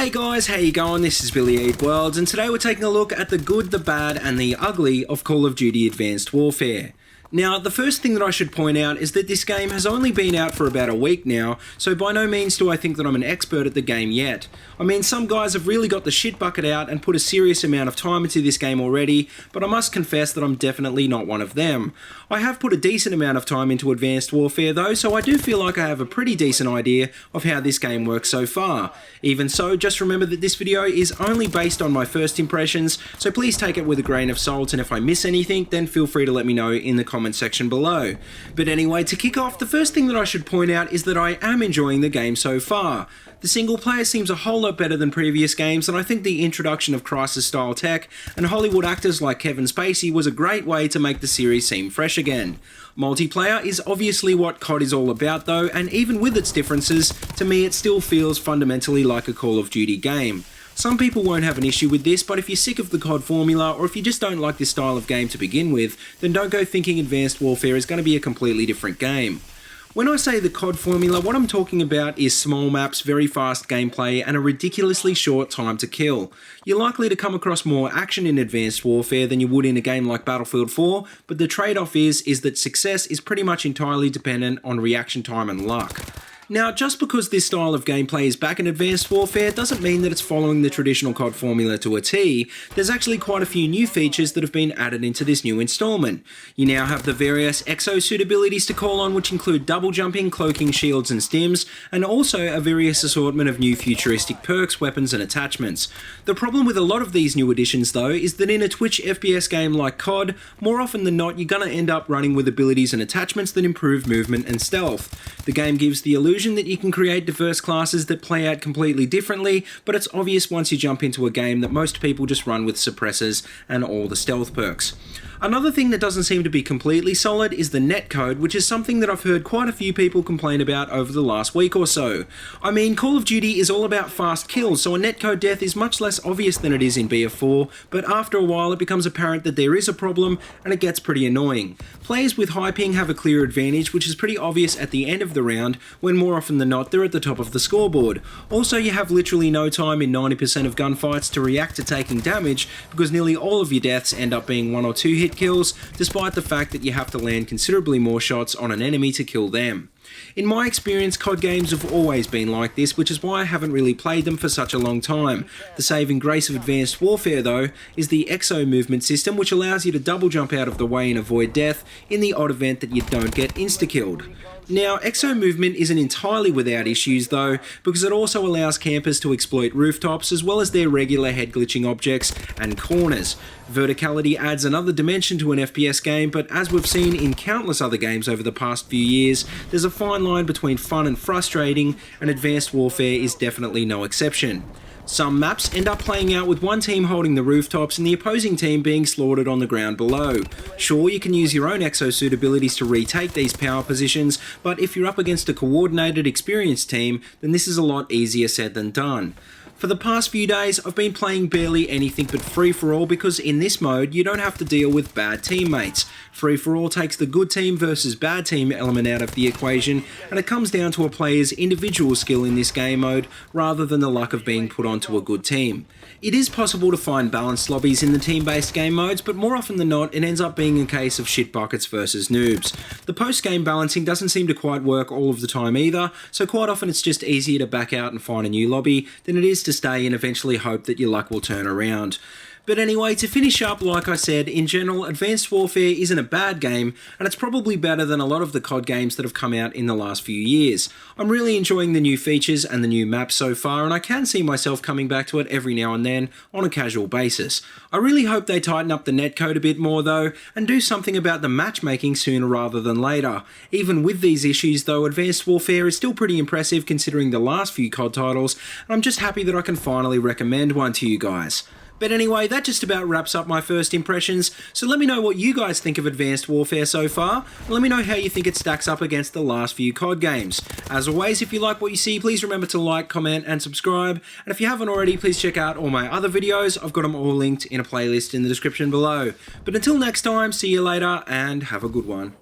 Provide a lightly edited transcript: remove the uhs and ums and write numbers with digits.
Hey guys, how you going? This is Billyeatworld, and today we're taking a look at the good, the bad, and the ugly of Call of Duty Advanced Warfare. Now, the first thing that I should point out is that this game has only been out for about a week now, so by no means do I think that I'm an expert at the game yet. I mean, some guys have really got the shit bucket out and put a serious amount of time into this game already, but I must confess that I'm definitely not one of them. I have put a decent amount of time into Advanced Warfare though, so I do feel like I have a pretty decent idea of how this game works so far. Even so, just remember that this video is only based on my first impressions, so please take it with a grain of salt, and if I miss anything, then feel free to let me know in the comment section below. But anyway, to kick off, the first thing that I should point out is that I am enjoying the game so far. The single player seems a whole lot better than previous games, and I think the introduction of Crisis-style tech and Hollywood actors like Kevin Spacey was a great way to make the series seem fresh again. Multiplayer is obviously what COD is all about though, and even with its differences, to me it still feels fundamentally like a Call of Duty game. Some people won't have an issue with this, but if you're sick of the COD formula, or if you just don't like this style of game to begin with, then don't go thinking Advanced Warfare is going to be a completely different game. When I say the COD formula, what I'm talking about is small maps, very fast gameplay, and a ridiculously short time to kill. You're likely to come across more action in Advanced Warfare than you would in a game like Battlefield 4, but the trade-off is that success is pretty much entirely dependent on reaction time and luck. Now, just because this style of gameplay is back in Advanced Warfare doesn't mean that it's following the traditional COD formula to a T. There's actually quite a few new features that have been added into this new installment. You now have the various exosuit abilities to call on, which include double jumping, cloaking, shields and stims, and also a various assortment of new futuristic perks, weapons and attachments. The problem with a lot of these new additions though is that in a Twitch FPS game like COD, more often than not you're going to end up running with abilities and attachments that improve movement and stealth. The game gives the illusion that you can create diverse classes that play out completely differently, but it's obvious once you jump into a game that most people just run with suppressors and all the stealth perks. Another thing that doesn't seem to be completely solid is the netcode, which is something that I've heard quite a few people complain about over the last week or so. I mean, Call of Duty is all about fast kills, so a netcode death is much less obvious than it is in BF4, but after a while it becomes apparent that there is a problem, and it gets pretty annoying. Players with high ping have a clear advantage, which is pretty obvious at the end of the round, when more often than not they're at the top of the scoreboard. Also, you have literally no time in 90% of gunfights to react to taking damage, because nearly all of your deaths end up being 1 or 2 hit kills, despite the fact that you have to land considerably more shots on an enemy to kill them. In my experience, COD games have always been like this, which is why I haven't really played them for such a long time. The saving grace of Advanced Warfare though is the exo movement system, which allows you to double jump out of the way and avoid death in the odd event that you don't get insta-killed. Now, exo movement isn't entirely without issues though, because it also allows campers to exploit rooftops as well as their regular head glitching objects and corners. Verticality adds another dimension to an FPS game, but as we've seen in countless other games over the past few years, there's a fine line between fun and frustrating, and Advanced Warfare is definitely no exception. Some maps end up playing out with one team holding the rooftops and the opposing team being slaughtered on the ground below. Sure, you can use your own exosuit abilities to retake these power positions, but if you're up against a coordinated, experienced team, then this is a lot easier said than done. For the past few days, I've been playing barely anything but free-for-all because in this mode, you don't have to deal with bad teammates. Free-for-all takes the good team versus bad team element out of the equation, and it comes down to a player's individual skill in this game mode, rather than the luck of being put onto a good team. It is possible to find balanced lobbies in the team-based game modes, but more often than not, it ends up being a case of shit buckets versus noobs. The post-game balancing doesn't seem to quite work all of the time either, so quite often it's just easier to back out and find a new lobby than it is to stay and eventually hope that your luck will turn around. But anyway, to finish up, like I said, in general, Advanced Warfare isn't a bad game, and it's probably better than a lot of the COD games that have come out in the last few years. I'm really enjoying the new features and the new maps so far, and I can see myself coming back to it every now and then on a casual basis. I really hope they tighten up the netcode a bit more though, and do something about the matchmaking sooner rather than later. Even with these issues though, Advanced Warfare is still pretty impressive considering the last few COD titles, and I'm just happy that I can finally recommend one to you guys. But anyway, that just about wraps up my first impressions, so let me know what you guys think of Advanced Warfare so far, and let me know how you think it stacks up against the last few COD games. As always, if you like what you see, please remember to like, comment and subscribe, and if you haven't already, please check out all my other videos. I've got them all linked in a playlist in the description below. But until next time, see you later, and have a good one.